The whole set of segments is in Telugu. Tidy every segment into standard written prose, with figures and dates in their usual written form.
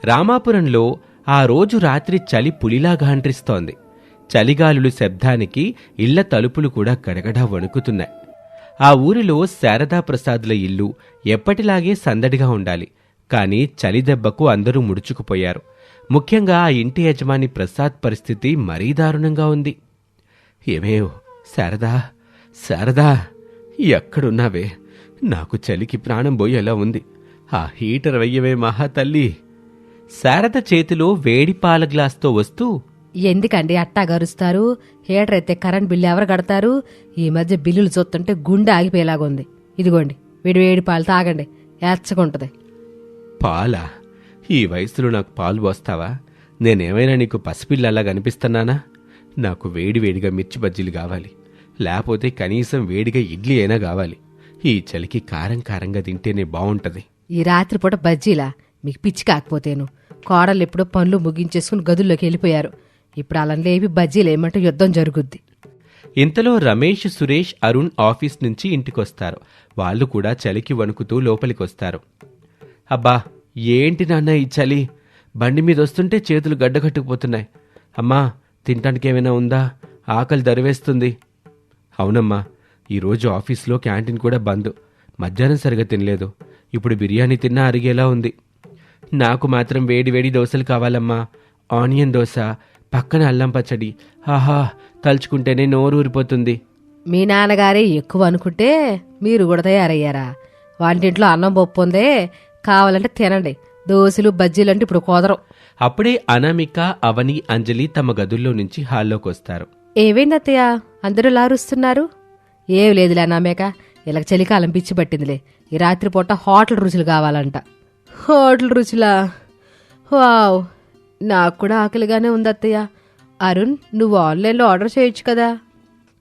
రామాపురంలో ఆ రోజు రాత్రి చలి పులిలాగా అంట్రిస్తోంది. చలిగాలులు శబ్దానికి ఇళ్ల తలుపులు కూడా గడగడా వణుకుతున్నాయి. ఆ ఊరిలో శారదాప్రసాద్ల ఇల్లు ఎప్పటిలాగే సందడిగా ఉండాలి. కాని చలిదెబ్బకు అందరూ ముడుచుకుపోయారు. ముఖ్యంగా ఆ ఇంటి యజమాని ప్రసాద్ పరిస్థితి మరీ దారుణంగా ఉంది. ఏమేవ్ శారదా, శారదా, ఎక్కడున్నావే? నాకు చలికి ప్రాణం పోయేలా ఉంది. ఆ హీటర్ వెయ్యవే మహాతల్లి. శారద చేతిలో వేడి పాల గ్లాస్తో వస్తూ, ఎందుకండి అట్టా గరుస్తారు? హీటర్ అయితే కరెంట్ బిల్లు ఎవరు కడతారు? ఈ మధ్య బిల్లులు చూస్తుంటే గుండె ఆగిపోయేలాగుంది. ఇదిగోండి, వేడి పాలు తాగండి, ఏచ్చకుంటది. పాలా? ఈ వయసులో నాకు పాలు పోస్తావా? నేనేమైనా నీకు పసిపిల్లలా కనిపిస్తున్నానా? నాకు వేడివేడిగా మిర్చి బజ్జీలు కావాలి. లేకపోతే కనీసం వేడిగా ఇడ్లీ అయినా కావాలి. ఈ చలికి కారం కారంగా తింటేనే బావుంటది. ఈ రాత్రిపూట బజ్జీలా? మీకు పిచ్చి కాకపోతేను. కోడలు ఎప్పుడో పనులు ముగించేసుకుని గదుల్లోకి వెళ్ళిపోయారు. ఇప్పుడు అలా లేవి బజ్జీలేమంటూ యుద్ధం జరుగుద్ది. ఇంతలో రమేష్, సురేష్, అరుణ్ ఆఫీస్ నుంచి ఇంటికొస్తారు. వాళ్ళు కూడా చలికి వణుకుతూ లోపలికొస్తారు. అబ్బా, ఏంటి నాన్న ఈ చలి? బండి మీద వస్తుంటే చేతులు గడ్డకట్టుకుపోతున్నాయి. అమ్మా, తినటానికేమైనా ఉందా? ఆకలి దరివేస్తుంది. అవునమ్మా, ఈరోజు ఆఫీస్లో క్యాంటీన్ కూడా బంద్. మధ్యాహ్నం సరిగా తినలేదు. ఇప్పుడు బిర్యానీ తిన్నా అరిగేలా ఉంది. నాకు మాత్రం వేడి దోశలు కావాలమ్మా. ఆనియన్ దోశ, పక్కన అల్లం పచ్చడి. ఆహా, తలుచుకుంటేనే నోరు ఊరిపోతుంది. మీ నాన్నగారే ఎక్కువ అనుకుంటే మీరు కూడా తయారయ్యారా? వంటింట్లో అన్నం పప్పు ఉందే, కావాలంటే తినండి. దోశలు బజ్జీలంటే ఇప్పుడు కుదరం. అప్పుడే అనామిక, అవని, అంజలి తమ గదుల్లో నుంచి హాల్లోకి వస్తారు. ఏవైందత్తయ్య, అందరూ లారుస్తున్నారు? ఏం లేదులే అనామిక, ఇలా చలికాలం పిచ్చి పట్టిందిలే. ఈ రాత్రిపూట హోటల్ రుచులు కావాలంట. హోటల్ రుచులా? వావ్, నాకు కూడా ఆకలిగానే ఉంది అత్తయ్య. అరుణ్, నువ్వు ఆన్లైన్లో ఆర్డర్ చేయొచ్చు కదా.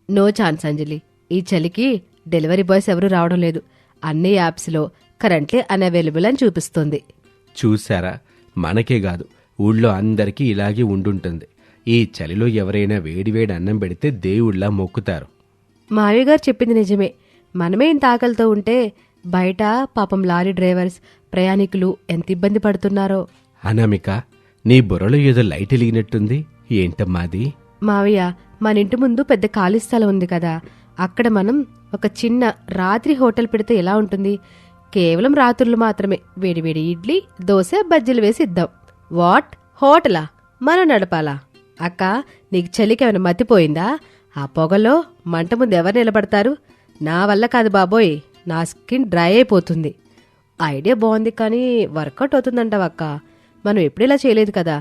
నో ఛాన్స్ అంజలి, ఈ చలికి డెలివరీ బాయ్స్ ఎవరూ రావడం లేదు. అన్ని యాప్స్లో కరెంట్లీ అన్అవైలబుల్ అని చూపిస్తుంది. చూశారా, మనకే కాదు ఊళ్ళో అందరికీ ఇలాగే ఉండుంటుంది. ఈ చలిలో ఎవరైనా వేడివేడి అన్నం పెడితే దేవుళ్లా మొక్కుతారు. మావయ్య గారు చెప్పింది నిజమే. మనమే ఇంత ఆకలితో ఉంటే బయట పాపం లారీ డ్రైవర్స్, ప్రయాణికులు ఎంత ఇబ్బంది పడుతున్నారో. అనామిక, నీ బుర్రలో ఏదో లైట్ వెలిగినట్టుంది. ఏంటమ్మాది? మావయ్య, మన ఇంటి ముందు పెద్ద ఖాళీ స్థలం ఉంది కదా, అక్కడ మనం ఒక చిన్న రాత్రి హోటల్ పెడితే ఎలా ఉంటుంది? కేవలం రాత్రులు మాత్రమే వేడివేడి ఇడ్లీ, దోశ, బజ్జీలు వేసి ఇద్దాం. వాట్, హోటలా? మనం నడపాలా? అక్క, నీకు చలికి ఏమైనా మతిపోయిందా? ఆ పొగలో మంట ముందు ఎవరు నిలబడతారు? నా వల్ల కాదు బాబోయ్, నా స్కిన్ డ్రై అయిపోతుంది. ఐడియా బాగుంది, కానీ వర్కౌట్ అవుతుందంటావక్క? మనం ఎప్పుడు ఇలా చేయలేదు కదా.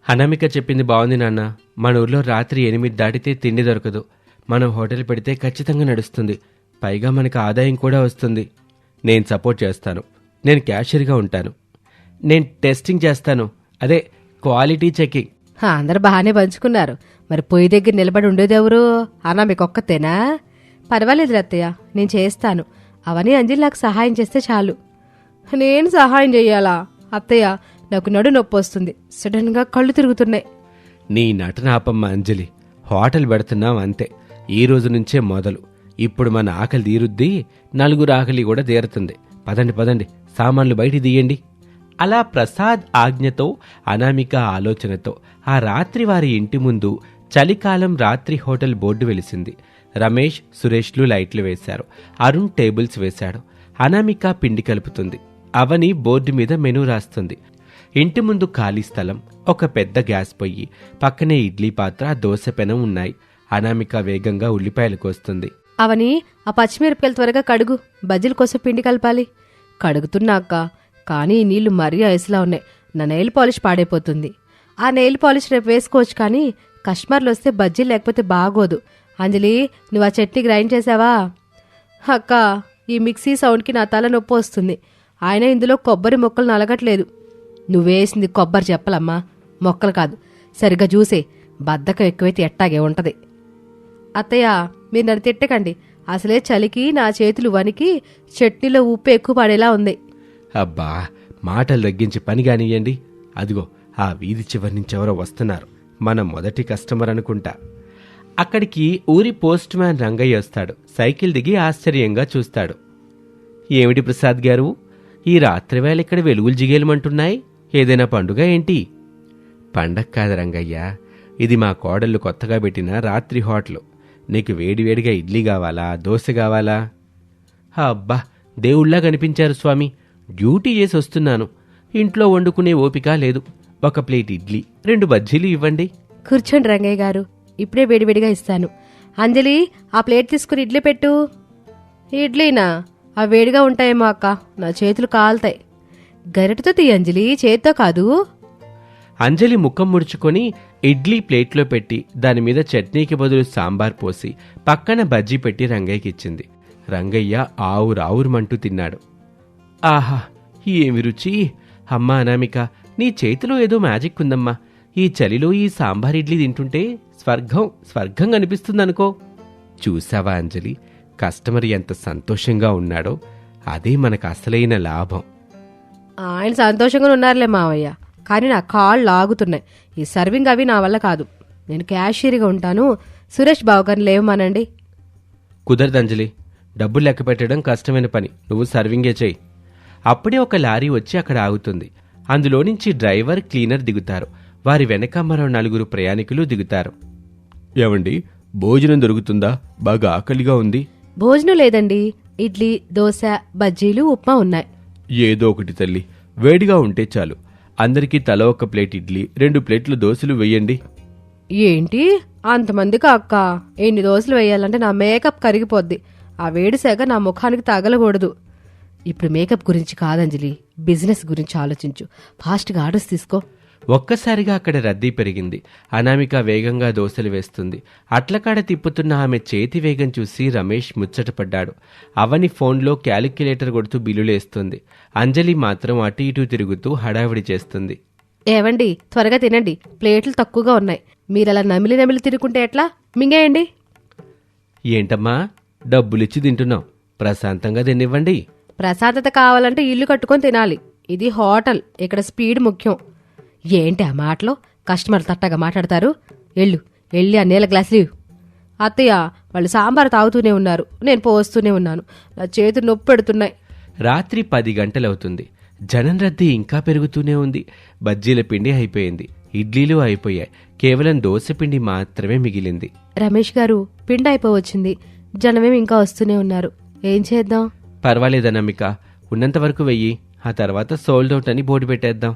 అనామిక చెప్పింది బాగుంది నాన్న. మన ఊర్లో రాత్రి 8 దాటితే తిండి దొరకదు. మనం హోటల్ పెడితే ఖచ్చితంగా నడుస్తుంది. పైగా మనకు ఆదాయం కూడా వస్తుంది. నేను సపోర్ట్ చేస్తాను. నేను క్యాషియర్గా ఉంటాను. నేను టెస్టింగ్ చేస్తాను, అదే క్వాలిటీ చెకింగ్. అందరు బాగానే పంచుకున్నారు. మరి పొయ్యి దగ్గర నిలబడి ఉండేదెవరు? అన్నా మీకు ఒక్కతేనా? పర్వాలేదు అత్తయ్య, నేను చేస్తాను. అవన్నీ అంజలి నాకు సహాయం చేస్తే చాలు. నేను సహాయం చెయ్యాలా? అత్తయ్య, నాకు నడు నొప్పి వస్తుంది. సడన్ గా కళ్ళు తిరుగుతున్నాయి. నీ నటన ఆపమ్మ అంజలి. హోటల్ పెడుతున్నాం అంతే. ఈ రోజు నుంచే మొదలు. ఇప్పుడు మన ఆకలి తీరుద్ది, నలుగురు ఆకలి కూడా తీరుతుంది. పదండి పదండి, సామాన్లు బయట తీయండి. అలా ప్రసాద్ ఆజ్ఞతో, అనామిక ఆలోచనతో ఆ రాత్రి వారి ఇంటి ముందు చలికాలం రాత్రి హోటల్ బోర్డు వెలిసింది. రమేష్, సురేష్లు లైట్లు వేశారు. అరుణ్ టేబుల్స్ వేశాడు. అనామిక పిండి కలుపుతుంది. అవని బోర్డు మీద మెనూ రాస్తుంది. ఇంటి ముందు ఖాళీ స్థలం, ఒక పెద్ద గ్యాస్ పొయ్యి, పక్కనే ఇడ్లీ పాత్ర, దోశ పెనం ఉన్నాయి. అనామిక వేగంగా ఉల్లిపాయలు కోస్తుంది. అవని, ఆ పచ్చిమిరపకాయలు త్వరగా కడుగు, బజ్జీల కోసం పిండి కలపాలి. కడుగుతున్నాక, కానీ ఈ నీళ్లు మరీ ఐస్లా ఉన్నాయి. నా నెయిల్ పాలిష్ పాడైపోతుంది. ఆ నెయిల్ పాలిష్ రేపు వేసుకోవచ్చు, కానీ కస్టమర్లు వస్తే బజ్జీ లేకపోతే బాగోదు. అంజలి, నువ్వు ఆ చట్నీ గ్రైండ్ చేసావా? అక్క, ఈ మిక్సీ సౌండ్కి నా తల నొప్పి వస్తుంది. ఆయన ఇందులో కొబ్బరి మొక్కలు నలగట్లేదు. నువ్వేసింది కొబ్బరి చెప్పలమ్మా, మొక్కలు కాదు. సరిగ్గా చూసే, బద్ధకం ఎక్కువైతే ఎట్టాగే ఉంటది. అత్తయ్య, మీరు నన్ను తిట్టకండి. అసలే చలికి నా చేతులు వణికి చట్నీలో ఉప్పు ఎక్కువ పడేలా ఉంది. అబ్బా, మాటలు తగ్గించి పని కానియ్యండి. అదిగో ఆ వీధి చివరి నుంచి ఎవరో వస్తున్నారు. మన మొదటి కస్టమర్ అనుకుంటా. అక్కడికి ఊరి పోస్ట్ మ్యాన్ రంగయ్య వస్తాడు. సైకిల్ దిగి ఆశ్చర్యంగా చూస్తాడు. ఏమిటి ప్రసాద్ గారు, ఈ రాత్రివేళ ఇక్కడ వెలుగులు జిగేలమంటున్నాయి? ఏదైనా పండుగ ఏంటి? పండగ కాదు రంగయ్య, ఇది మా కోడళ్ళు కొత్తగా పెట్టిన రాత్రి హోటల్. నీకు వేడివేడిగా ఇడ్లీ కావాలా, దోశ కావాలా? అబ్బా, దేవుళ్ళా కనిపించారు స్వామి. డ్యూటీ చేసి వస్తున్నాను, ఇంట్లో వండుకునే ఓపిక లేదు. ఒక ప్లేట్ ఇడ్లీ, 2 బజ్జీలు ఇవ్వండి. కూర్చోండి రంగయ్య గారు, ఇప్పుడే వేడివేడిగా ఇస్తాను. అంజలి, ఆ ప్లేట్ తీసుకుని ఇడ్లీ పెట్టు. ఇడ్లీనా? ఆ వేడిగా ఉంటాయేమో అక్క, నా చేతులు కాలుతాయి. గరిటతో తీ అంజలి, చేత్తో కాదు. అంజలి ముఖం ముడుచుకొని ఇడ్లీ ప్లేట్లో పెట్టి దానిమీద చట్నీకి బదులు సాంబార్ పోసి పక్కన బజ్జీ పెట్టి రంగయ్యకిచ్చింది. రంగయ్య ఆవురావురుమంటూ తిన్నాడు. ఆహా, ఏమి రుచి! అమ్మా అనామిక, నీ చేతిలో ఏదో మ్యాజిక్ ఉందమ్మా. ఈ చలిలో ఈ సాంబార్ ఇడ్లీ తింటుంటే స్వర్గం కనిపిస్తుందనుకో. చూసావా అంజలి, కస్టమర్ ఎంత సంతోషంగా ఉన్నాడో? అదే మనకు అసలైన లాభం. ఆయన సంతోషంగా ఉన్నారులే మావయ్య, కానీ నా కాళ్ళు లాగుతున్నాయి. ఈ సర్వింగ్ అవి నా వల్ల కాదు. నేను క్యాషియర్గా ఉంటాను. సురేష్ బాబు గారిని లేవమానండి. కుదరదు అంజలి, డబ్బులు లెక్క పెట్టడం కష్టమైన పని. నువ్వు సర్వింగే చెయ్యి. అప్పుడే ఒక లారీ వచ్చి అక్కడ ఆగుతుంది. అందులో నుంచి డ్రైవర్, క్లీనర్ దిగుతారు. వారి వెనక మరో 4 ప్రయాణికులు దిగుతారు. ఏమండి, భోజనం దొరుకుతుందా? బాగా ఆకలిగా ఉంది. భోజనం లేదండి, ఇడ్లీ, దోశ, బజ్జీలు, ఉప్మా ఉన్నాయి. ఏదో ఒకటి తల్లి, వేడిగా ఉంటే చాలు. అందరికీ తల 1 ప్లేట్ ఇడ్లీ, 2 ప్లేట్లు దోశలు వెయ్యండి. ఏంటి అంతమందికి అక్క? ఎన్ని దోశలు వేయాలంటే నా మేకప్ కరిగిపోద్ది. ఆ వేడి సేగ నా ముఖానికి తగలకూడదు. ఇప్పుడు మేకప్ గురించి కాదంజలి, బిజినెస్ గురించి ఆలోచించు. ఫాస్ట్గా ఆర్డర్స్ తీసుకో. ఒక్కసారిగా అక్కడ రద్దీ పెరిగింది. అనామిక వేగంగా దోశలు వేస్తుంది. అట్లకాడ తిప్పుతున్న ఆమె చేతి వేగం చూసి రమేష్ ముచ్చటపడ్డాడు. అవని ఫోన్లో క్యాలిక్యులేటర్ కొడుతూ బిల్లులేస్తుంది. అంజలి మాత్రం అటు ఇటూ తిరుగుతూ హడావిడి చేస్తుంది. ఏవండి, త్వరగా తినండి, ప్లేట్లు తక్కువగా ఉన్నాయి. మీరలా నమిలి తినుకుంటే ఎట్లా? మింగేయండి. ఏంటమ్మా, డబ్బులిచ్చి తింటున్నాం, ప్రశాంతంగా తినివ్వండి. ప్రశాంతత కావాలంటే ఇల్లు కట్టుకొని తినాలి. ఇది హోటల్, ఇక్కడ స్పీడ్ ముఖ్యం. ఏంటి ఆ మాటలో? కస్టమర్ తట్టగా మాట్లాడతారు. వెళ్ళి ఆ నీళ్ళ గ్లాసులు. అత్తయ్య, వాళ్ళు సాంబార్ తాగుతూనే ఉన్నారు, నేను పోస్తూనే ఉన్నాను. నా చేతులు నొప్పి పెడుతున్నాయి. రాత్రి 10 గంటలవుతుంది. జనం రద్దీ ఇంకా పెరుగుతూనే ఉంది. బజ్జీల పిండి అయిపోయింది, ఇడ్లీలు అయిపోయాయి. కేవలం దోశ పిండి మాత్రమే మిగిలింది. రమేష్ గారు, పిండి అయిపోవచ్చింది, జనమేమి ఇంకా వస్తూనే ఉన్నారు. ఏం చేద్దాం? పర్వాలేదనమిక, ఉన్నంతవరకు వెయ్యి. ఆ తర్వాత సోల్డ్ అవుట్ అని బోర్డు పెట్టేద్దాం.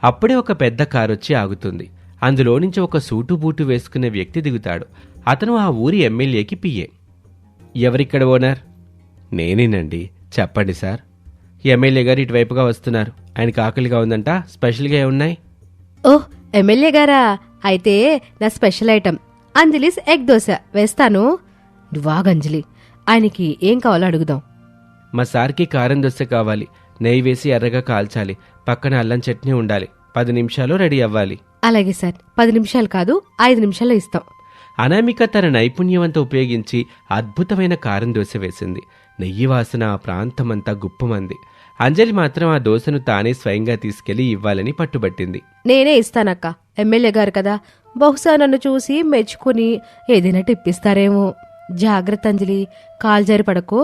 అప్పుడే ఒక పెద్ద కారొచ్చి ఆగుతుంది. అందులో నుంచి ఒక సూటు బూటు వేసుకునే వ్యక్తి దిగుతాడు. అతను ఆ ఊరి ఎమ్మెల్యేకి పిఏ. ఎవరిక్కడ ఓనర్? నేనేనండి, చెప్పండి సార్. ఎమ్మెల్యే గారు ఇటువైపుగా వస్తున్నారు. ఆయనకు ఆకలిగా ఉందంట. స్పెషల్గా ఏమున్నాయి? ఓహ్, ఎమ్మెల్యే గారా? అయితే నా స్పెషల్ ఐటమ్ అంజలిస్ ఎగ్ దోశ వేస్తాను. నువ్వాగంజలి, ఆయనకి ఏం కావాలో అడుగుదాం. మా సార్కి కారం దోశ కావాలి. నెయ్యి వేసి ఎర్రగా కాల్చాలి. పక్కన అల్లం చట్నీ ఉండాలి. 10 నిమిషాలు రెడీ అవ్వాలి. అలాగే సార్, 10 నిమిషాలు కాదు, 5 నిమిషాల్లో ఇస్తాం. అనామిక తన నైపుణ్యమంతా ఉపయోగించి అద్భుతమైన కారం దోశ వేసింది. నెయ్యి వాసన ఆ ప్రాంతమంతా గుప్పమంది. అంజలి మాత్రం ఆ దోశను తానే స్వయంగా తీసుకెళ్లి ఇవ్వాలని పట్టుబట్టింది. నేనే ఇస్తానక్క, ఎమ్మెల్యే గారు కదా, బహుశా నన్ను చూసి మెచ్చుకుని ఏదైనా టిప్పిస్తారేమో. జాగ్రత్త అంజలి, కాల్జారి పడకో.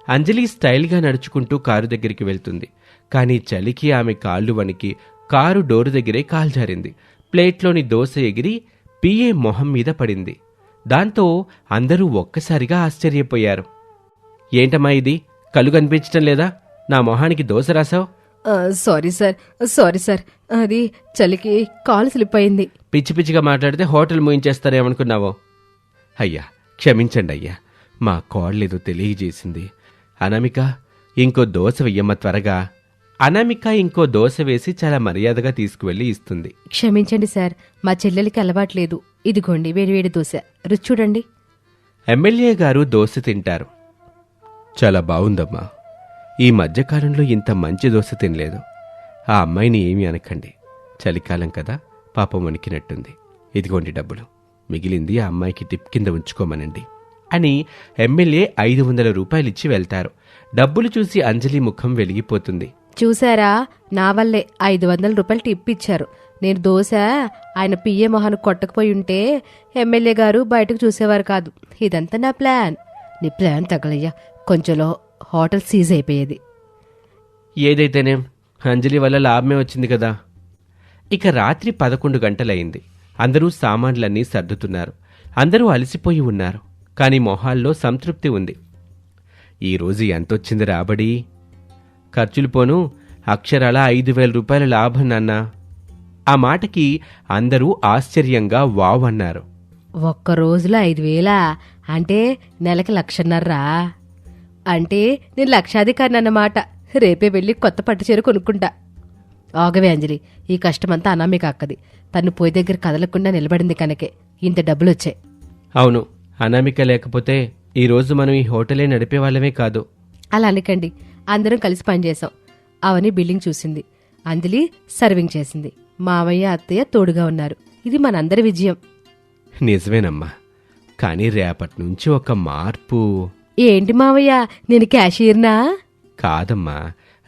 అంజలి స్టైల్గా నడుచుకుంటూ కారు దగ్గరికి వెళ్తుంది. కానీ చలికి ఆమె కాళ్ళు వణికి కారు డోరు దగ్గరే కాల్జారింది. ప్లేట్లోని దోశ ఎగిరి పిఏ మొహం మీద పడింది. దాంతో అందరూ ఒక్కసారిగా ఆశ్చర్యపోయారు. ఏంటమ్మా ఇది, కళ్ళు కనిపించటం లేదా? నా మొహానికి దోశ రాసావు? సారీ సార్, అది చలికి కాలు స్లిప్ అయింది. పిచ్చి పిచ్చిగా మాట్లాడితే హోటల్ మూయించేస్తారేమనుకున్నావో? అయ్యా, క్షమించండి అయ్యా, మా కోడలేదో తెలియజేసింది. అనామిక, ఇంకో దోశ వెయ్యమ్మ త్వరగా. అనామిక ఇంకో దోశ వేసి చాలా మర్యాదగా తీసుకువెళ్లి ఇస్తుంది. క్షమించండి సార్, మా చెల్లెలికి అలవాట్లేదు. ఇదిగోండి వేడివేడి దోశ, రుచి చూడండి. ఎమ్మెల్యే గారు దోశ తింటారు. చాలా బావుందమ్మా, ఈ మధ్యకాలంలో ఇంత మంచి దోశ తినలేదు. ఆ అమ్మాయిని ఏమీ అనకండి, చలికాలం కదా, పాపం వణికినట్టుంది. ఇదిగోండి డబ్బులు, మిగిలింది ఆ అమ్మాయికి టిప్ కింద ఉంచుకోమనండి అని ఎమ్మెల్యే 500 రూపాయలిచ్చి వెళ్తారు. డబ్బులు చూసి అంజలి ముఖం వెలిగిపోతుంది. చూసారా, నా వల్లే 500 రూపాయలు టిప్ ఇచ్చారు. నేను దోశ ఆయన పిఏ మొహాన్ని కొట్టకపోయి ఉంటే ఎమ్మెల్యే గారు బయటకు చూసేవారు కాదు. ఇదంతా నా ప్లాన్. నీ ప్లాన్ తగలయ్యా, కొంచెంలో హోటల్ సీజ్ అయిపోయేది. ఏదైతేనే అంజలి వల్ల లాభమే వచ్చింది కదా. ఇక రాత్రి 11 గంటలయింది. అందరూ సామాన్లన్నీ సర్దుతున్నారు. అందరూ అలసిపోయి ఉన్నారు. కాని మొహాల్లో సంతృప్తి ఉంది. ఈరోజు ఎంతొచ్చింది రాబడి? ఖర్చులు పోను అక్షరాల 5,000 రూపాయల లాభం నాన్నా. ఆ మాటకి అందరూ ఆశ్చర్యంగా వావ్ అన్నారు. ఒక్క రోజులో 5,000 అంటే నెలకి 1,50,000. అంటే నేను లక్షాధికారిని అన్నమాట. రేపే వెళ్ళి కొత్త పట్టుచీర కొనుక్కుంటా. ఆగవే అంజలి, ఈ కష్టమంతా అనామిక అక్కది. తను పోయి దగ్గర కదలకుండా నిలబడింది కనుకే ఇంత డబ్బులొచ్చాయి. అవును, అనామిక లేకపోతే ఈరోజు మనం ఈ హోటలే నడిపేవాళ్ళమే కాదు. అలా అనకండి, అందరం కలిసి పనిచేశాం. అవని బిల్డింగ్ చూసింది, అంజలి సర్వింగ్ చేసింది, మామయ్య అత్తయ్య తోడుగా ఉన్నారు. ఇది మనందరి విజయం. నిజమేనమ్మా, కానీ రేపటి నుంచి ఒక మార్పు. ఏంటి మావయ్య, నేను క్యాషియర్నా? కాదమ్మా,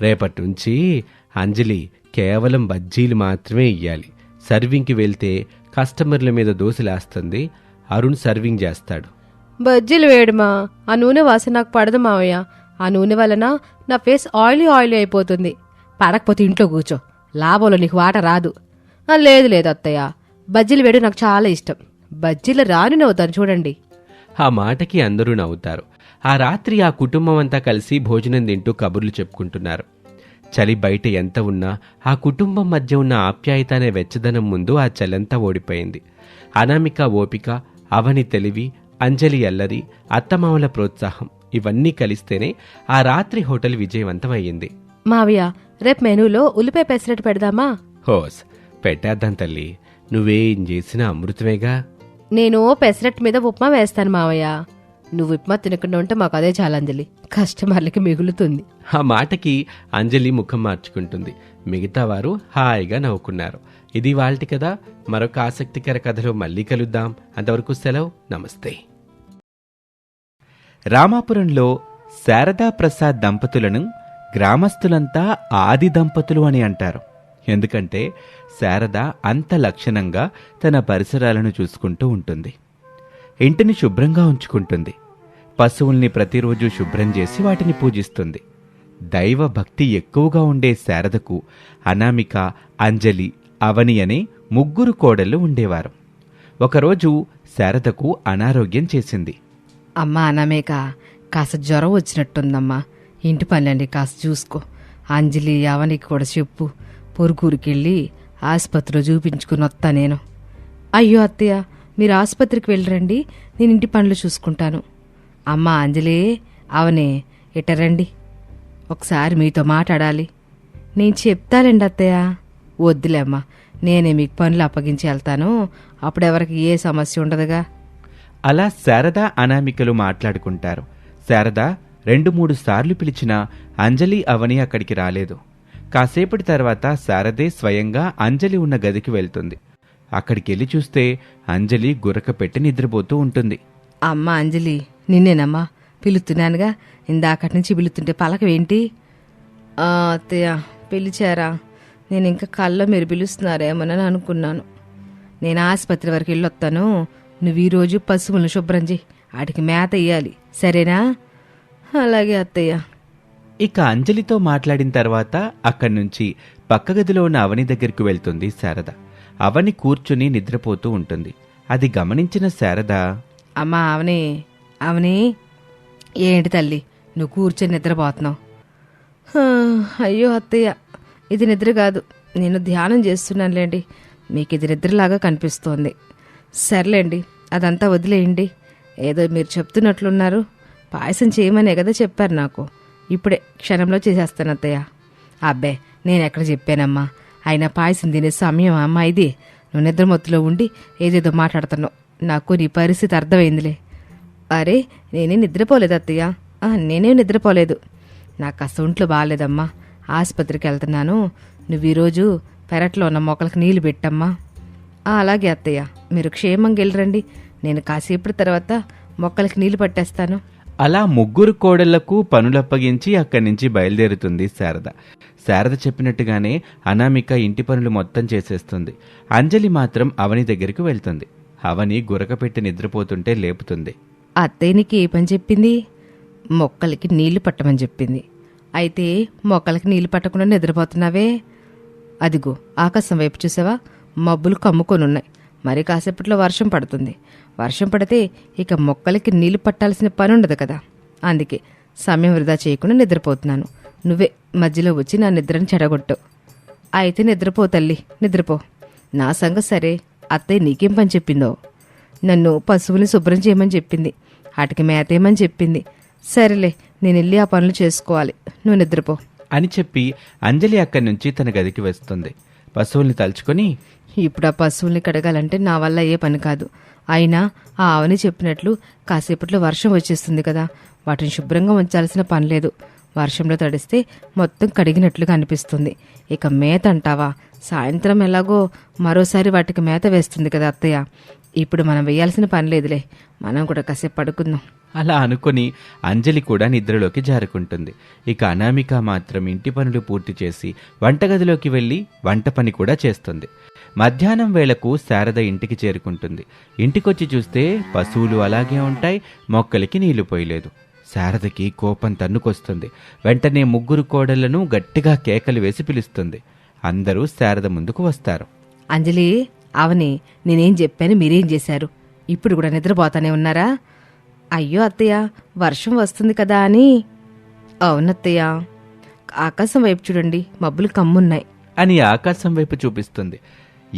రేపటి నుంచి అంజలి కేవలం బజ్జీలు మాత్రమే ఇయ్యాలి. సర్వింగ్కి వెళ్తే కస్టమర్ల మీద దోశలేస్తుంది. అరుణ్ సర్వింగ్ చేస్తాడు. బజ్జీలు వేయడమా? ఆ నూనె వాసన నాకు పడదు మావయ్య. ఆ నూనె వలన నా ఫేస్ ఆయిలీ అయిపోతుంది. పడకపోతే ఇంట్లో కూర్చో, లాభంలో నీకు వాట రాదు. లేదు లేదు అత్తయ్య, బజ్జీలు వేయడం నాకు చాలా ఇష్టం. బజ్జీలు రాని నవ్వుతాను చూడండి. ఆ మాటకి అందరూ నవ్వుతారు. ఆ రాత్రి ఆ కుటుంబం అంతా కలిసి భోజనం తింటూ కబుర్లు చెప్పుకుంటున్నారు. చలి బయట ఎంత ఉన్నా ఆ కుటుంబం మధ్య ఉన్న ఆప్యాయత అనే వెచ్చదనం ముందు ఆ చలంతా ఓడిపోయింది. అనామిక ఓపిక, అవని తెలివి, అంజలి అల్లరి, అత్తమామల ప్రోత్సాహం ఇవన్నీ కలిస్తేనే ఆ రాత్రి హోటల్ విజయవంతమయ్యింది. మావయ్య, రేపు మెనూలో ఉల్లిపాయ పెసరట్టు పెడదామా? హోస్, పెట్టేద్దాం తల్లి. నువ్వేం చేసినా అమృతమేగా. నేను పెసరట్టు మీద ఉప్మా వేస్తాను మావయ్య. నువ్వు ఉప్మా తినకుండా ఉంటే మాకు అదే చాలా అంజలి, కస్టమర్లకి మిగులుతుంది. ఆ మాటకి అంజలి ముఖం మార్చుకుంటుంది. మిగతా వారు హాయిగా నవ్వుకున్నారు. ఇది వాళ్ళటి కదా. మరొక ఆసక్తికర కథలో మళ్ళీ కలుద్దాం. అంతవరకు సెలవు, నమస్తే. రామాపురంలో శారదా ప్రసాద్ దంపతులను గ్రామస్తులంతా ఆది దంపతులు అని అంటారు. ఎందుకంటే శారద అంత లక్షణంగా తన పరిసరాలను చూసుకుంటూ ఉంటుంది. ఇంటిని శుభ్రంగా ఉంచుకుంటుంది. పశువుల్ని ప్రతిరోజు శుభ్రం చేసి వాటిని పూజిస్తుంది. దైవ భక్తి ఎక్కువగా ఉండే శారదకు అనామిక, అంజలి, అవని అనే 3 కోడళ్ళు ఉండేవారు. ఒకరోజు శారదకు అనారోగ్యం చేసింది. అమ్మా అనామేక, కాస్త జ్వరం వచ్చినట్టుందమ్మా. ఇంటి పనులండి కాస్త చూసుకో. అంజలి, అవనికి కూడా చెప్పు. పొరుగురికెళ్ళి ఆసుపత్రిలో చూపించుకుని వస్తా నేను. అయ్యో అత్తయ్య, మీరు ఆసుపత్రికి వెళ్ళరండి, నేను ఇంటి పనులు చూసుకుంటాను. అమ్మా అంజలి, అవనే ఎటరండి, ఒకసారి మీతో మాట్లాడాలి. నేను చెప్తానండి అత్తయ్య. వద్దులే అమ్మా, నేనే మీకు పనులు అప్పగించి వెళ్తాను. అప్పుడెవరికి ఏ సమస్య ఉండదుగా. అలా శారద, అనామికలు మాట్లాడుకుంటారు. శారద 2-3 సార్లు పిలిచినా అంజలి, అవని అక్కడికి రాలేదు. కాసేపటి తర్వాత శారదే స్వయంగా అంజలి ఉన్న గదికి వెళ్తుంది. అక్కడికెళ్ళి చూస్తే అంజలి గురక పెట్టి నిద్రపోతూ ఉంటుంది. అమ్మా అంజలి, నిన్నేనమ్మా పిలుస్తున్నానుగా. ఇందాకటి నుంచి పిలుతుంటే పలకవేంటి? అత్తయ్య పిలిచారా? నేను ఇంకా కళ్ళ మీరు పిలుస్తున్నారేమోనని అనుకున్నాను. నేను ఆసుపత్రి వరకు వెళ్ళొస్తాను. నువ్వు ఈరోజు పశువులను శుభ్రం చేయి, వాటికి మేత ఇయ్యాలి, సరేనా? అలాగే అత్తయ్య. ఇక అంజలితో మాట్లాడిన తర్వాత అక్కడి నుంచి పక్క గదిలో ఉన్న అవని దగ్గరికి వెళ్తుంది శారద. అవని కూర్చుని నిద్రపోతూ ఉంటుంది. అది గమనించిన శారద, అమ్మా అవని, అవని ఏంటి తల్లి నువ్వు కూర్చొని నిద్రపోతున్నావు? అయ్యో అత్తయ్య, ఇది నిద్ర కాదు, నేను ధ్యానం చేస్తున్నానులేండి. మీకు ఇది నిద్రలాగా కనిపిస్తోంది. సర్లేండి, అదంతా వదిలేయండి. ఏదో మీరు చెప్తున్నట్లున్నారు. పాయసం చేయమనే కదా చెప్పారు నాకు. ఇప్పుడే క్షణంలో చేసేస్తాను అత్తయ్య. అబ్బే, నేను ఎక్కడ చెప్పానమ్మా. అయినా పాయసం తినే సమయం అమ్మా ఇది. నువ్వు నిద్రమత్తులో ఉండి ఏదేదో మాట్లాడుతున్నావు. నాకు నీ పరిస్థితి అర్థమైందిలే. అరే, నేనేం నిద్రపోలేదు అత్తయ్య, నేనేం నిద్రపోలేదు. నాకు అసలు ఒంట్లో బాగాలేదమ్మా, ఆసుపత్రికి వెళ్తున్నాను. నువ్వు ఈరోజు పెరట్లో ఉన్న మొక్కలకు నీళ్లు పెట్టమ్మా. అలాగే అత్తయ్య, మీరు క్షేమంగా వెళ్ళరండి. నేను కాసేపటి తర్వాత మొక్కలకి నీళ్లు పట్టేస్తాను. అలా 3 కోడళ్లకు పనులప్పగించి అక్కడి నుంచి బయలుదేరుతుంది శారద. శారద చెప్పినట్టుగానే అనామిక ఇంటి పనులు మొత్తం చేసేస్తుంది. అంజలి మాత్రం అవని దగ్గరికి వెళ్తుంది. అవని గురక పెట్టి నిద్రపోతుంటే లేపుతుంది. అత్తయ్య నీకు ఏ పని చెప్పింది? మొక్కలకి నీళ్లు పట్టమని చెప్పింది. అయితే మొక్కలకి నీళ్లు పట్టకుండా నిద్రపోతున్నావే? అదిగో ఆకాశం వైపు చూసావా? మబ్బులు కమ్ముకొనున్నాయి. మరి కాసేపట్లో వర్షం పడుతుంది. వర్షం పడితే ఇక మొక్కలకి నీళ్లు పట్టాల్సిన పని ఉండదు కదా. అందుకే సమయం వృధా చేయకుండా నిద్రపోతున్నాను. నువ్వే మధ్యలో వచ్చి నా నిద్రని చెడగొట్టు. అయితే నిద్రపో తల్లి, నిద్రపో. నా సంగతి సరే, అత్తయ్య నీకేం పని చెప్పిందో? నన్ను పశువుని శుభ్రం చేయమని చెప్పింది, వాటికి మేతేయమని చెప్పింది. సరేలే, నేను వెళ్ళి ఆ పనులు చేసుకోవాలి, నువ్వు నిద్రపో అని చెప్పి అంజలి అక్కడి నుంచి తన గదికి వస్తుంది. పశువుల్ని తలుచుకొని, ఇప్పుడు ఆ పశువుల్ని కడగాలంటే నా వల్ల ఏ పని కాదు. అయినా ఆ ఆవని చెప్పినట్లు కాసేపట్లో వర్షం వచ్చేస్తుంది కదా, వాటిని శుభ్రంగా ఉంచాల్సిన పని లేదు. వర్షంలో తడిస్తే మొత్తం కడిగినట్లుగా అనిపిస్తుంది. ఇక మేత అంటావా? సాయంత్రం ఎలాగో మరోసారి వాటికి మేత వేస్తుంది కదా అత్తయ్య. ఇప్పుడు మనం వేయాల్సిన పని లేదులే, మనం కూడా కాసేపు పడుకుందాం. అలా అనుకుని అంజలి కూడా నిద్రలోకి జారుకుంటుంది. ఇక అనామిక మాత్రం ఇంటి పనులు పూర్తి చేసి వంటగదిలోకి వెళ్ళి వంట పని కూడా చేస్తుంది. మధ్యాహ్నం వేళకు శారద ఇంటికి చేరుకుంటుంది. ఇంటికొచ్చి చూస్తే పశువులు అలాగే ఉంటాయి, మొక్కలకి నీళ్లు పోయలేదు. శారదకి కోపం తన్నుకొస్తుంది. వెంటనే ముగ్గురు కోడళ్లను గట్టిగా కేకలు వేసి పిలుస్తుంది. అందరూ శారద ముందుకు వస్తారు. అంజలి, అవని, నేనేం చెప్పాను మీరేం చేశారు? ఇప్పుడు కూడా నిద్రపోతానే ఉన్నారా? అయ్యో అత్తయ్య, వర్షం వస్తుంది కదా అని. అవునత్తయ్య, ఆకాశం వైపు చూడండి, మబ్బులు కమ్మున్నాయి అని ఆకాశం వైపు చూపిస్తుంది.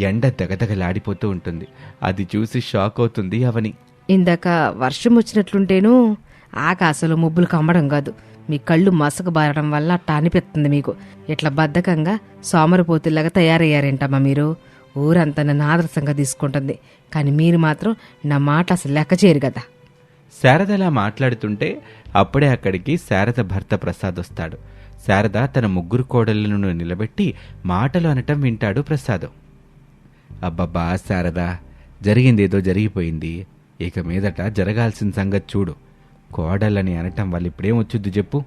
ఎండ దగదగలాడిపోతూ ఉంటుంది. అది చూసి షాక్ అవుతుంది అవని. ఇందాక వర్షం వచ్చినట్లుంటేను ఆకాశంలో మబ్బులు కమ్మడం కాదు, మీ కళ్ళు మసక బారడం వల్ల అట్ట అనిపిస్తుంది మీకు. ఇట్లా బద్ధకంగా సోమరిపోతుల్లాగా తయారయ్యారేంటమ్మా మీరు? ఊరంతా నన్ను ఆదర్శంగా తీసుకుంటుంది, కానీ మీరు మాత్రం నా మాట అసలు లెక్క చేయరు కదా. శారద అలా మాట్లాడుతుంటే అప్పుడే అక్కడికి శారద భర్త ప్రసాద్ వస్తాడు. శారద తన ముగ్గురు కోడళ్లను నిలబెట్టి మాటలు అనటం వింటాడు ప్రసాద్. అబ్బబ్బా శారద, జరిగిందేదో జరిగిపోయింది. ఇక మీదట జరగాల్సిన సంగతి చూడు. కోడళ్ళని అనటం వల్ల ఇప్పుడేం వచ్చుద్ది చెప్పు?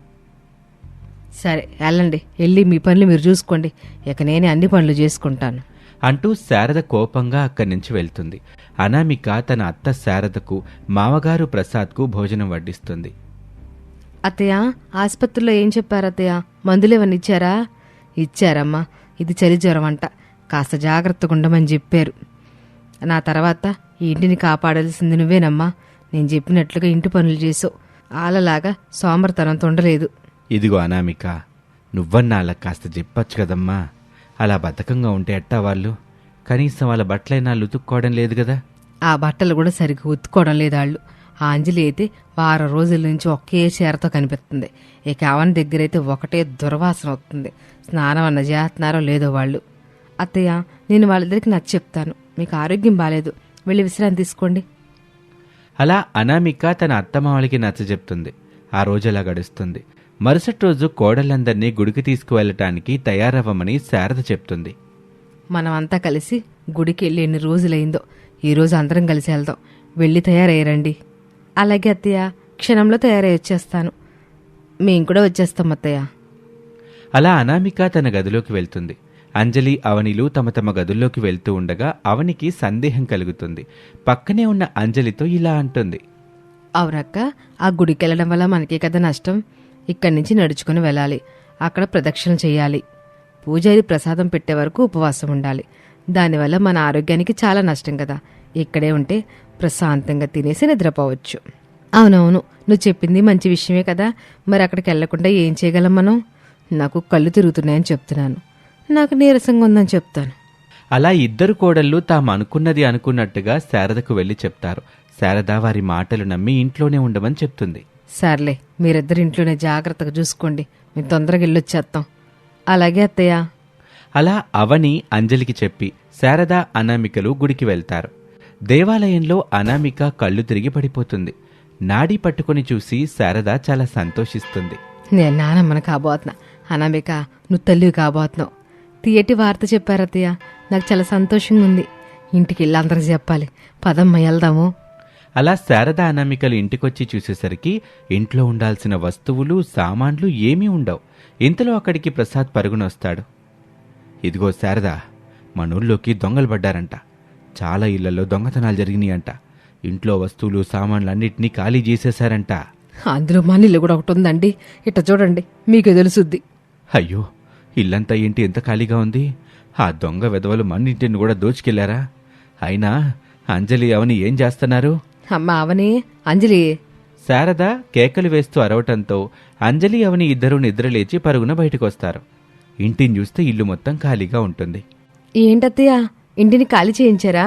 సరే వెళ్ళండి, వెళ్ళి మీ పనులు మీరు చూసుకోండి, ఇక నేనే అన్ని పనులు చేసుకుంటాను అంటూ శారద కోపంగా అక్కడి నుంచి వెళ్తుంది. అనామిక తన అత్త శారదకు, మామగారు ప్రసాద్కు భోజనం వడ్డిస్తుంది. అత్తయ్య, ఆసుపత్రిలో ఏం చెప్పారు అత్తయ్య? మందులేమన్నా ఇచ్చారా? ఇచ్చారమ్మా, ఇది చలి జ్వరం అంట, కాస్త జాగ్రత్తగా ఉండమని చెప్పారు. నా తర్వాత ఈ ఇంటిని కాపాడాల్సింది నువ్వేనమ్మా. నేను చెప్పినట్లుగా ఇంటి పనులు చేసావు, ఆలలాగా సోమరితనంతో ఉండలేదు. ఇదిగో అనామిక, నువ్వన్నా అలా కాస్త చెప్పచ్చు కదమ్మా. అలా బద్ధకంగా ఉంటే ఎట్టా వాళ్ళు? కనీసం వాళ్ళ బట్టలైనా ఉతుక్కోవడం లేదు కదా. ఆ బట్టలు కూడా సరిగ్గా ఉతుక్కోవడం లేదు వాళ్ళు. ఆ అంజలి అయితే వారం రోజుల నుంచి ఒకే చీరతో కనిపిస్తుంది. ఇక అవని దగ్గరైతే ఒకటే దుర్వాసన వస్తుంది. స్నానం అన్న చేస్తున్నారో లేదో వాళ్ళు. అత్తయ్య, నేను వాళ్ళిద్దరికి నచ్చి చెప్తాను, మీకు ఆరోగ్యం బాలేదు, వెళ్ళి విశ్రాంతి తీసుకోండి. అలా అనామిక తన అత్తమావళికి నచ్చజెప్తుంది. ఆ రోజు అలా గడుస్తుంది. మరుసటి రోజు కోడళ్ళందరినీ గుడికి తీసుకువెళ్ళటానికి తయారవ్వమని శారద చెప్తుంది. మనం అంతా కలిసి గుడికి వెళ్ళి ఎన్ని రోజులైందో, ఈరోజు అందరం కలిసి వెళ్దాం. వెళ్ళి తయారయ్యారండి. అలాగే అత్తయ్య, క్షణంలో తయారై వచ్చేస్తాను. మేము కూడా వచ్చేస్తాం అత్తయ్య. అలా అనామిక తన గదిలోకి వెళ్తుంది. అంజలి, అవనిలు తమ తమ గదుల్లోకి వెళ్తూ ఉండగా అవనికి సందేహం కలుగుతుంది. పక్కనే ఉన్న అంజలితో ఇలా అంటుంది. అవునక్క, ఆ గుడికి వెళ్ళడం వల్ల మనకే కదా నష్టం. ఇక్కడి నుంచి నడుచుకుని వెళ్ళాలి, అక్కడ ప్రదక్షిణ చేయాలి, పూజారి ప్రసాదం పెట్టే వరకు ఉపవాసం ఉండాలి. దానివల్ల మన ఆరోగ్యానికి చాలా నష్టం కదా. ఇక్కడే ఉంటే ప్రశాంతంగా తినేసి నిద్రపోవచ్చు. అవునవును, నువ్వు చెప్పింది మంచి విషయమే కదా. మరి అక్కడికి వెళ్లకుండా ఏం చేయగలం మనం? నాకు కళ్ళు తిరుగుతున్నాయని చెప్తున్నాను, నాకు నీరసంగా ఉందని చెప్తాను. అలా ఇద్దరు కోడళ్ళు తాము అనుకున్నది అనుకున్నట్టుగా శారదకు వెళ్లి చెప్తారు. శారద వారి మాటలు నమ్మి ఇంట్లోనే ఉండమని చెప్తుంది. సర్లే, మీరిద్దరు ఇంట్లోనే జాగ్రత్తగా చూసుకోండి, మేము తొందరగా వెళ్ళొచ్చేస్తాం. అలాగే అత్తయ్య. అలా అవని అంజలికి చెప్పి శారద, అనామికలు గుడికి వెళ్తారు. దేవాలయంలో అనామిక కళ్ళు తిరిగి పడిపోతుంది. నాడీ పట్టుకుని చూసి శారద చాలా సంతోషిస్తుంది. నేను నానమ్మను కాబోతున్నా, అనామిక నువ్వు తల్లివి కాబోతున్నావు. తీయటి వార్త చెప్పారత్తయ్య, నాకు చాలా సంతోషంగా ఉంది. ఇంటికి వెళ్ళి అందరికి చెప్పాలి, పదమ్మ వెళ్దాము. అలా శారద, అనామికలు ఇంటికొచ్చి చూసేసరికి ఇంట్లో ఉండాల్సిన వస్తువులు, సామాన్లు ఏమీ ఉండవు. ఇంతలో అక్కడికి ప్రసాద్ పరుగునొస్తాడు. ఇదిగో శారద, మనూళ్ళోకి దొంగలు పడ్డారంట. చాలా ఇళ్లలో దొంగతనాలు జరిగినాయంట. ఇంట్లో వస్తువులు, సామాన్లు అన్నిటినీ ఖాళీ చేసేశారంట. అందులో మన ఇల్లు కూడా ఒకటి ఉందండి. ఇట్ట చూడండి, మీకే తెలుసుద్ది. అయ్యో, ఇల్లంతా ఏంటి ఎంత ఖాళీగా ఉంది? ఆ దొంగ వెధవలు మన్నింటిని కూడా దోచుకెళ్లారా? అయినా అంజలి అవని ఏం చేస్తున్నారు? అమ్మ అవని, అంజలి. శారద కేకలు వేస్తూ అరవటంతో అంజలి అవని ఇద్దరూ నిద్రలేచి పరుగున బయటకొస్తారు. ఇంటిని చూస్తే ఇల్లు మొత్తం ఖాళీగా ఉంటుంది. ఏంటత్తయ్య, ఇంటిని ఖాళీ చేయించారా?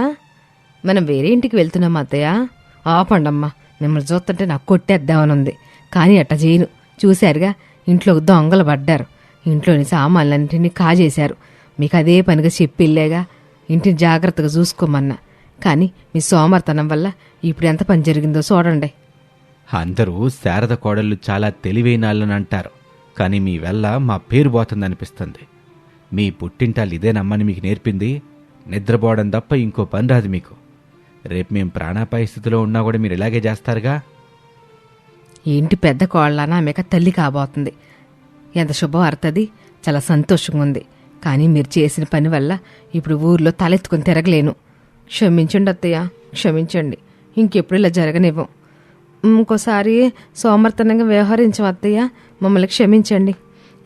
మనం వేరే ఇంటికి వెళ్తున్నాం అత్తయ్య. ఆపండమ్మా, మిమ్మల్ని చూస్తుంటే నాకు కొట్టేద్దామనుంది, కానీ అట్ట చేయను. చూశారుగా, ఇంట్లో దొంగలు పడ్డారు. ఇంట్లోని సామాన్లన్నింటినీ కాజేశారు. మీకు అదే పనిగా చెప్పిల్లేగా ఇంటిని జాగ్రత్తగా చూసుకోమన్నా. కానీ మీ సోమర్తనం వల్ల ఇప్పుడు ఎంత పని జరిగిందో చూడండి. అందరూ శారద కోడళ్ళు చాలా తెలివైనాళ్ళని అంటారు, కానీ మీ వల్ల మా పేరు పోతుందనిపిస్తుంది. మీ పుట్టింటాలు ఇదేనమ్మని మీకు నేర్పింది. నిద్రపోవడం తప్ప ఇంకో పని రాదు మీకు. రేపు మేం ప్రాణాపాయ స్థితిలో ఉన్నా కూడా మీరు ఇలాగే చేస్తారుగా. ఇంటి పెద్ద కోళ్ళనా ఆమెక తల్లి కాబోతుంది. ఎంత శుభవార్తది, చాలా సంతోషంగా ఉంది. కానీ మీరు చేసిన పని వల్ల ఇప్పుడు ఊర్లో తలెత్తుకుని తిరగలేను. క్షమించండి అత్తయ్య, క్షమించండి. ఇంకెప్పుడు ఇలా జరగనివ్వం. ఇంకోసారి సోమర్తనంగా వ్యవహరించం అత్తయ్య, మమ్మల్ని క్షమించండి.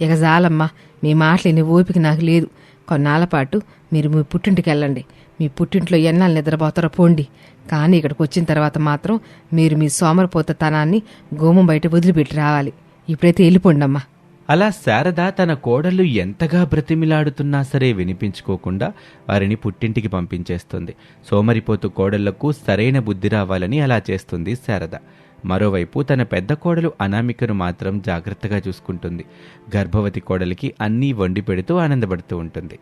ఇక జాలమ్మా, మీ మాటలేని ఓపిక నాకు లేదు. కొన్నాళ్ళ పాటు మీరు మీ పుట్టింటికి వెళ్ళండి. మీ పుట్టింట్లో ఎన్నాళ్ళు నిద్రపోతారో పోండి. కానీ ఇక్కడికి వచ్చిన తర్వాత మాత్రం మీరు మీ సోమరిపోతనాన్ని గోమం బయట వదిలిపెట్టి రావాలి. ఇప్పుడైతే వెళ్ళిపోండమ్మా. అలా శారద తన కోడళ్ళు ఎంతగా బ్రతిమిలాడుతున్నా సరే వినిపించుకోకుండా వారిని పుట్టింటికి పంపించేస్తుంది. సోమరిపోతు కోడళ్లకు సరైన బుద్ధి రావాలని అలా చేస్తుంది శారద. మరోవైపు తన పెద్ద కోడలు అనామికను మాత్రం జాగ్రత్తగా చూసుకుంటుంది. గర్భవతి కోడలికి అన్నీ వండి పెడుతూ ఆనందపడుతూ ఉంటుంది.